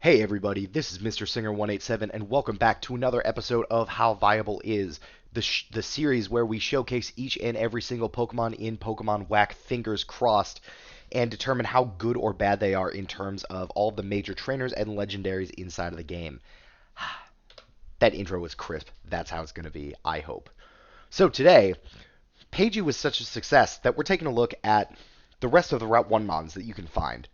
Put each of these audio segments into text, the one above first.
Hey everybody, this is Mr. Singer 187 and welcome back to another episode of How Viable Is, the series where we showcase each and every single Pokemon in Pokemon Wack, fingers crossed, and determine how good or bad they are in terms of all of the major trainers and legendaries inside of the game. That intro was crisp. That's how it's going to be, I hope. So today, Pagey was such a success that we're taking a look at the rest of the Route 1 Mons that you can find.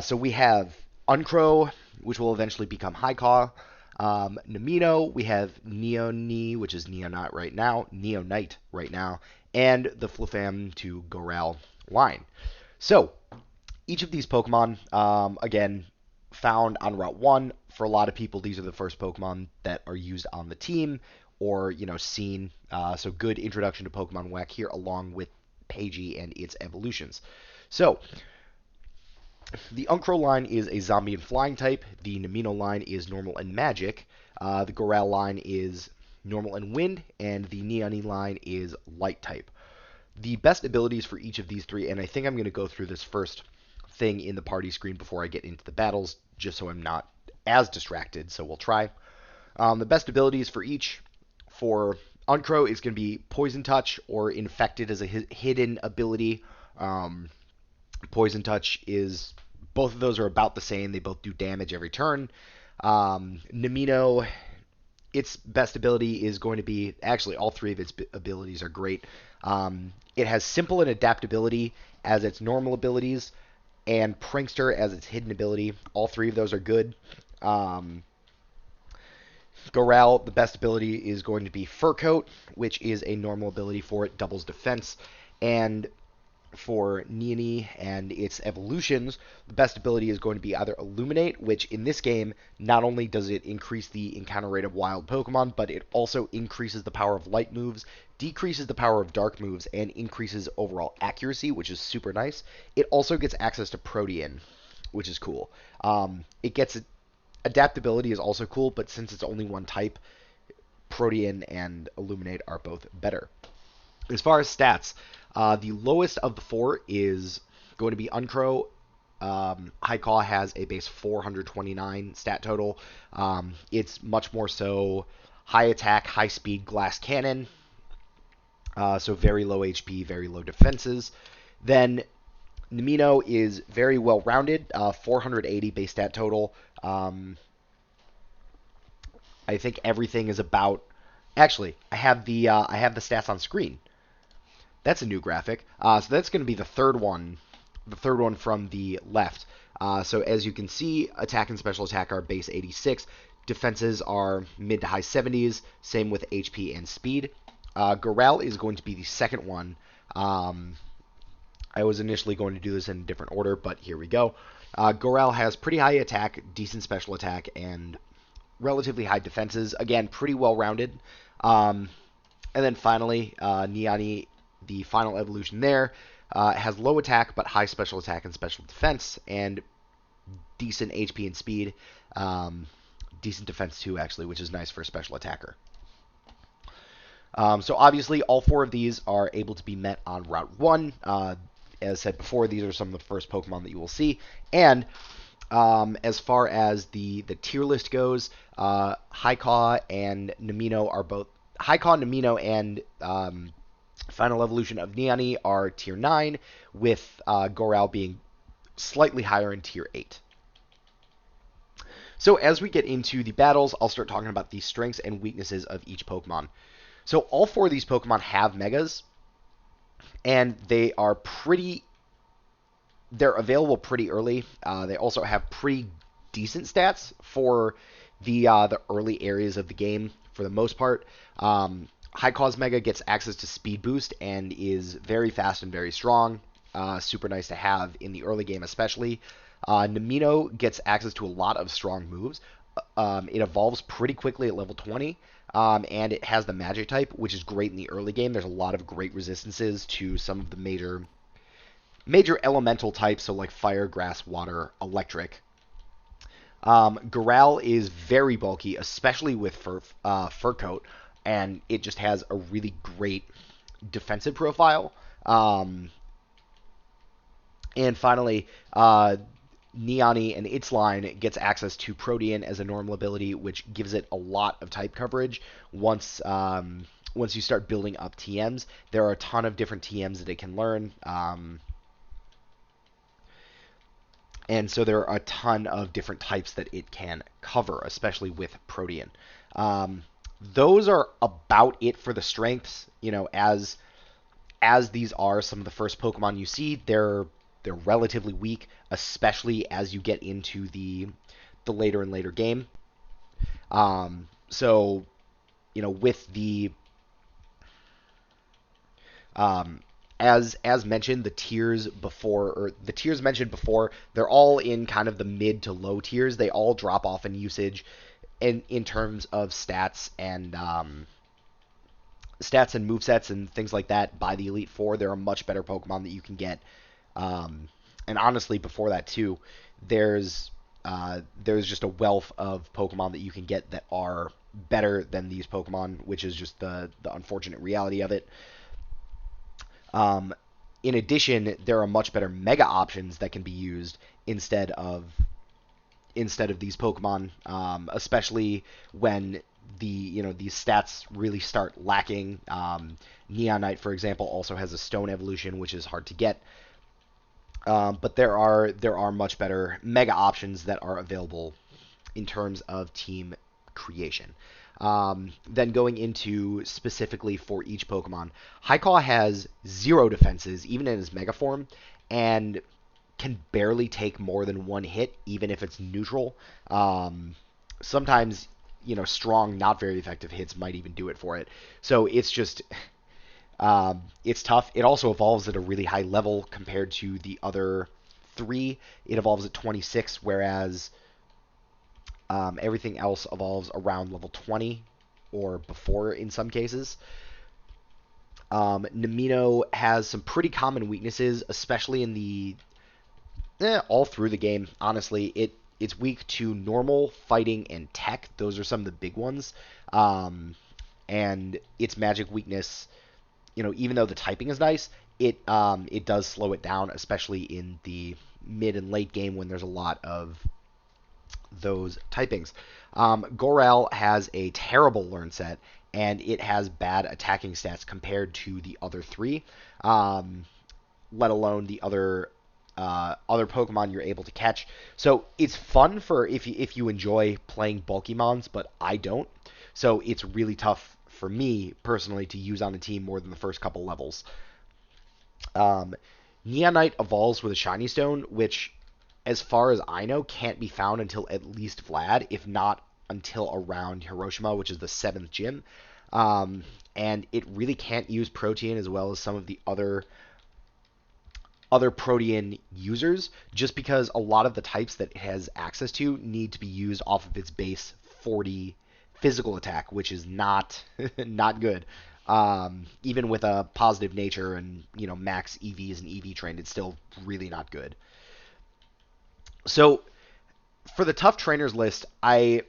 So we have Uncrow, which will eventually become Highcaw. Namino, we have Neonite, which is Neonite right now, and the Flufam to Goral line. So each of these Pokemon, again, found on Route 1. For a lot of people, these are the first Pokemon that are used on the team or, seen. So good introduction to Pokemon Wack here along with Pagey and its evolutions. So the Uncrow line is a zombie and flying type. The Namino line is normal and magic. The Goral line is normal and wind. And the Neonite line is light type. The best abilities for each of these three, and I think I'm going to go through this first thing in the party screen before I get into the battles, just so I'm not as distracted, so we'll try. The best abilities for each for Uncrow is going to be Poison Touch or Infected as a hidden ability. Poison Touch is both of those are about the same. They both do damage every turn. Namino, its best ability is going to be actually all three of its abilities are great. It has Simple and Adaptability as its normal abilities, and Prankster as its hidden ability. All three of those are good. Goral, the best ability is going to be Fur Coat, which is a normal ability for it, doubles defense. And for Neonite and its evolutions, the best ability is going to be either Illuminate, which in this game, not only does it increase the encounter rate of wild Pokemon, but it also increases the power of light moves, decreases the power of dark moves, and increases overall accuracy, which is super nice. It also gets access to Protean, which is cool. It gets Adaptability is also cool, but since it's only one type, Protean and Illuminate are both better. As far as stats, the lowest of the four is going to be Uncrow. Highcaw has a base 429 stat total. It's much more so high attack, high speed, glass cannon. So very low HP, very low defenses. Then Namino is very well rounded, 480 base stat total. I think everything is about. Actually, I have the stats on screen. That's a new graphic. So that's going to be the third one from the left. So as you can see, attack and special attack are base 86. Defenses are mid to high 70s. Same with HP and speed. Goral is going to be the second one. I was initially going to do this in a different order, but here we go. Goral has pretty high attack, decent special attack, and relatively high defenses. Again, pretty well rounded. And then finally, Neonite, the final evolution there, has low attack but high special attack and special defense, and decent HP and speed. Decent defense too, actually, which is nice for a special attacker. So obviously, all four of these are able to be met on Route 1. As said before, these are some of the first Pokemon that you will see. And as far as the tier list goes, Highcaw and Namino are both Highcaw, Namino, and final evolution of Neonite are tier 9, with Goral being slightly higher in tier 8. So as we get into the battles, I'll start talking about the strengths and weaknesses of each Pokemon. So all four of these Pokemon have Megas, and they're available pretty early. They also have pretty decent stats for the early areas of the game for the most part. Highcaw's Mega gets access to Speed Boost and is very fast and very strong. Super nice to have in the early game especially. Namino gets access to a lot of strong moves. It evolves pretty quickly at level 20. And it has the magic type, which is great in the early game. There's a lot of great resistances to some of the major elemental types, so like fire, grass, water, electric. Goral is very bulky, especially with fur coat, and it just has a really great defensive profile. And finally, Neoni and its line gets access to Protean as a normal ability, which gives it a lot of type coverage. Once you start building up TMs, there are a ton of different TMs that it can learn. And so there are a ton of different types that it can cover, especially with Protean. Um, those are about it for the strengths. As these are some of the first Pokemon you see, they're relatively weak, especially as you get into the later and later game. So with the um, as mentioned, the tiers mentioned before, they're all in kind of the mid to low tiers. They all drop off in usage, in terms of stats and movesets and things like that. By the Elite Four, there are much better Pokemon that you can get. And honestly, before that too, there's there's just a wealth of Pokemon that you can get that are better than these Pokemon, which is just the unfortunate reality of it. Um, in addition, there are much better Mega options that can be used instead of these Pokemon, especially when these stats really start lacking. Neonite, for example, also has a Stone evolution, which is hard to get. But there are much better Mega options that are available in terms of team creation. Then going into specifically for each Pokemon, Hycaw has zero defenses, even in his Mega form, and can barely take more than one hit, even if it's neutral. Sometimes, strong, not very effective hits might even do it for it. So it's just, it's tough. It also evolves at a really high level compared to the other three. It evolves at 26, whereas everything else evolves around level 20 or before in some cases. Namino has some pretty common weaknesses, especially in the all through the game. Honestly, it's weak to normal, fighting, and tech. Those are some of the big ones. And its magic weakness, even though the typing is nice, it does slow it down, especially in the mid and late game when there's a lot of those typings. Goral has a terrible learn set, and it has bad attacking stats compared to the other three, let alone the other Pokemon you're able to catch. So it's fun for if you enjoy playing bulky mons, but I don't. So it's really tough for me personally to use on a team more than the first couple levels. Um, Neonite evolves with a shiny stone, which, as far as I know, can't be found until at least Vlad, if not until around Hiroshima, which is the seventh gym. And it really can't use Protean as well as some of the other Protean users, just because a lot of the types that it has access to need to be used off of its base 40 physical attack, which is not not good. Even with a positive nature and max EVs and EV trained, it's still really not good. So for the tough trainers list, I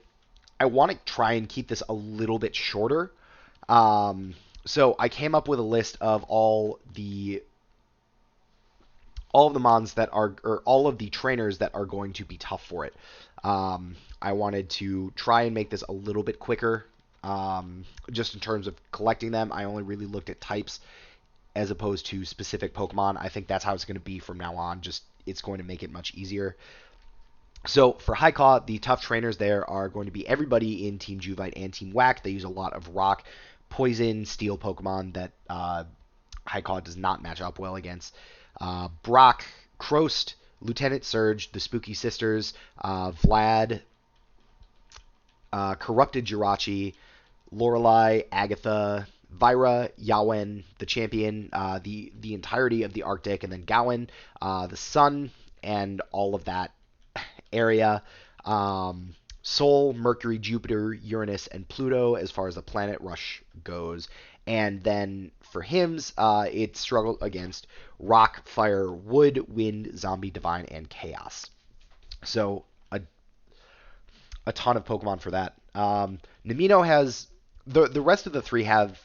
want to try and keep this a little bit shorter. So I came up with a list of all of the mons that are, or all of the trainers that are going to be tough for it. I wanted to try and make this a little bit quicker, just in terms of collecting them. I only really looked at types as opposed to specific Pokemon. I think that's how it's going to be from now on. Just it's going to make it much easier. So for Hycaw, the tough trainers there are going to be everybody in Team Juvite and Team Wack. They use a lot of rock, poison, steel Pokemon that Hycaw does not match up well against. Brock, Croast, Lieutenant Surge, the Spooky Sisters, Vlad, Corrupted Jirachi, Lorelei, Agatha, Vira, Yawen, the champion, the entirety of the Arctic, and then Gowan, the Sun, and all of that area. Sol, Mercury, Jupiter, Uranus, and Pluto as far as the planet rush goes. And then for hymns, it struggled against Rock, Fire, Wood, Wind, Zombie, Divine, and Chaos. So a ton of Pokemon for that. Namino has the rest of the three have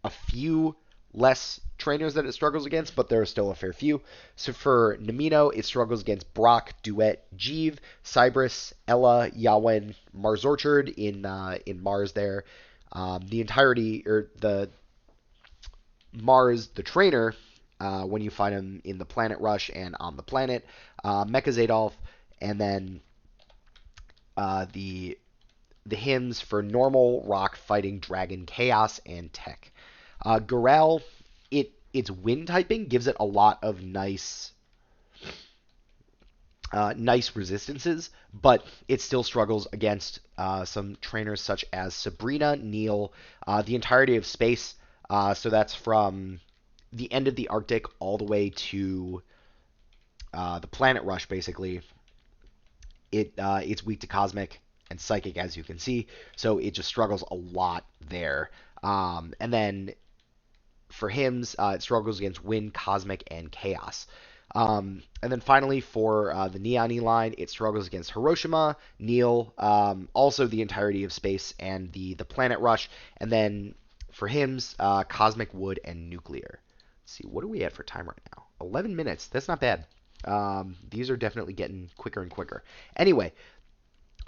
a few less trainers that it struggles against, but there are still a fair few. So for Namino, it struggles against Brock, Duet, Jeeve, Cybris, Ella, Yawen, Mars Orchard in Mars there. The entirety, or the Mars, the trainer, when you find him in the Planet Rush and on the planet, Mecha Zadolf, and then the hymns for normal, rock, fighting, dragon, chaos, and tech. Goral, its wind typing gives it a lot of nice resistances, but it still struggles against some trainers such as Sabrina, Neil, the entirety of space. So that's from the end of the Arctic all the way to the Planet Rush, basically. It's weak to cosmic and psychic, as you can see, so it just struggles a lot there. And then for hymns, it struggles against wind, cosmic, and chaos. And then finally, for the Neonite line, it struggles against Hiroshima, Neil, also the entirety of space, and the Planet Rush. And then for hymns, Cosmic Wood and Nuclear. Let's see, what are we at for time right now? 11 minutes. That's not bad. These are definitely getting quicker and quicker. Anyway,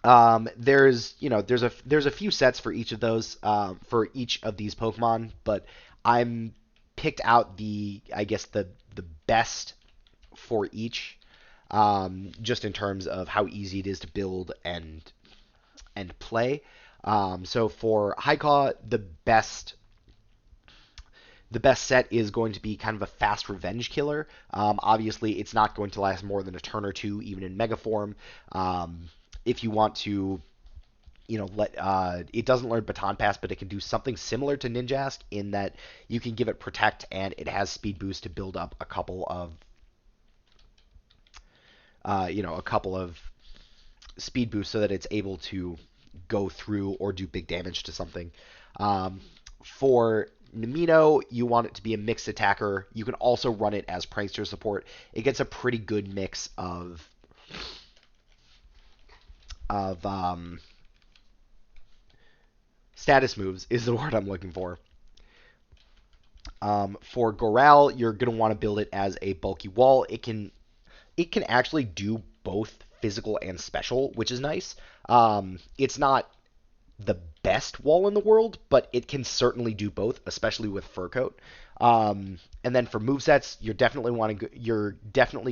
there's a few sets for each of those for each of these Pokemon, but I'm picked out I guess the best for each, just in terms of how easy it is to build and play. So for Haikaw, the best set is going to be kind of a fast revenge killer. Obviously, it's not going to last more than a turn or two, even in Mega Form. If you want to, let it doesn't learn Baton Pass, but it can do something similar to Ninjask in that you can give it Protect and it has Speed Boost to build up a couple of speed boosts so that it's able to go through or do big damage to something. For Namino, you want it to be a mixed attacker. You can also run it as Prankster support. It gets a pretty good mix of status moves is the word I'm looking for. For Goral, you're going to want to build it as a bulky wall. It can actually do both physical and special, which is nice. It's not the best wall in the world, but it can certainly do both, especially with Fur Coat. And then for movesets, you're definitely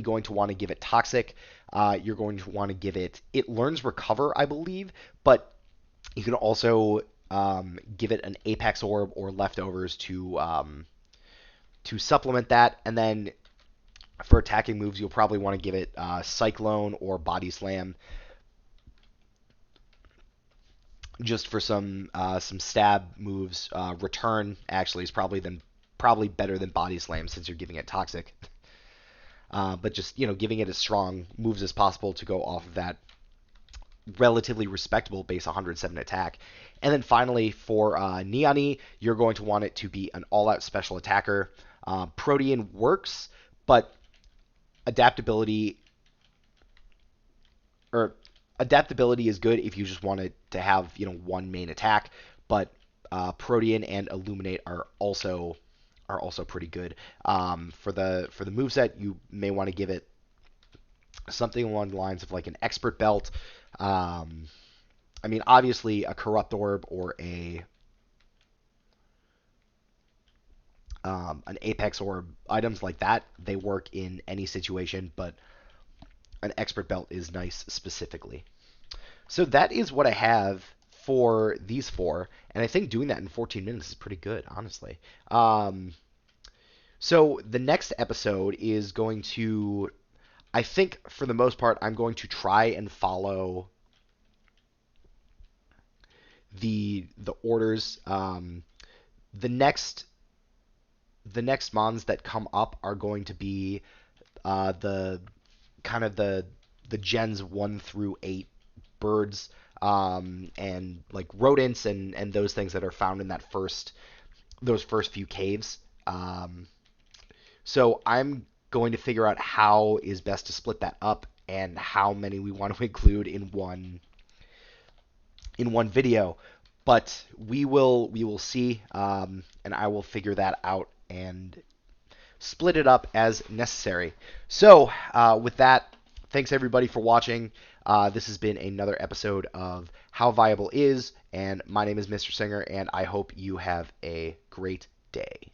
going to want to give it Toxic. You're going to want to give it learns Recover, I believe, but you can also give it an Apex Orb or Leftovers to supplement that. And then for attacking moves, you'll probably want to give it Cyclone or Body Slam, just for some stab moves. Return actually is probably better than Body Slam since you're giving it Toxic. But just giving it as strong moves as possible to go off of that relatively respectable base 107 attack. And then finally for Neonite, you're going to want it to be an all-out special attacker. Protean works, but adaptability or adaptability is good if you just wanted to have one main attack, but Protean and Illuminate are also pretty good. For the moveset, you may want to give it something along the lines of like an Expert Belt. I mean, obviously a Corrupt Orb or an Apex Orb, items like that, they work in any situation, but an Expert Belt is nice specifically. So that is what I have for these four, and I think doing that in 14 minutes is pretty good, honestly. So the next episode is going to, I think for the most part, I'm going to try and follow the orders. The next Mons that come up are going to be the kind of the gens 1 through 8 birds, and like rodents and those things that are found in those first few caves. So I'm going to figure out how is best to split that up and how many we want to include in one video. But we will see, and I will figure that out and split it up as necessary. So, with that, thanks everybody for watching. This has been another episode of How Viable Is, and my name is Mr. Singer, and I hope you have a great day.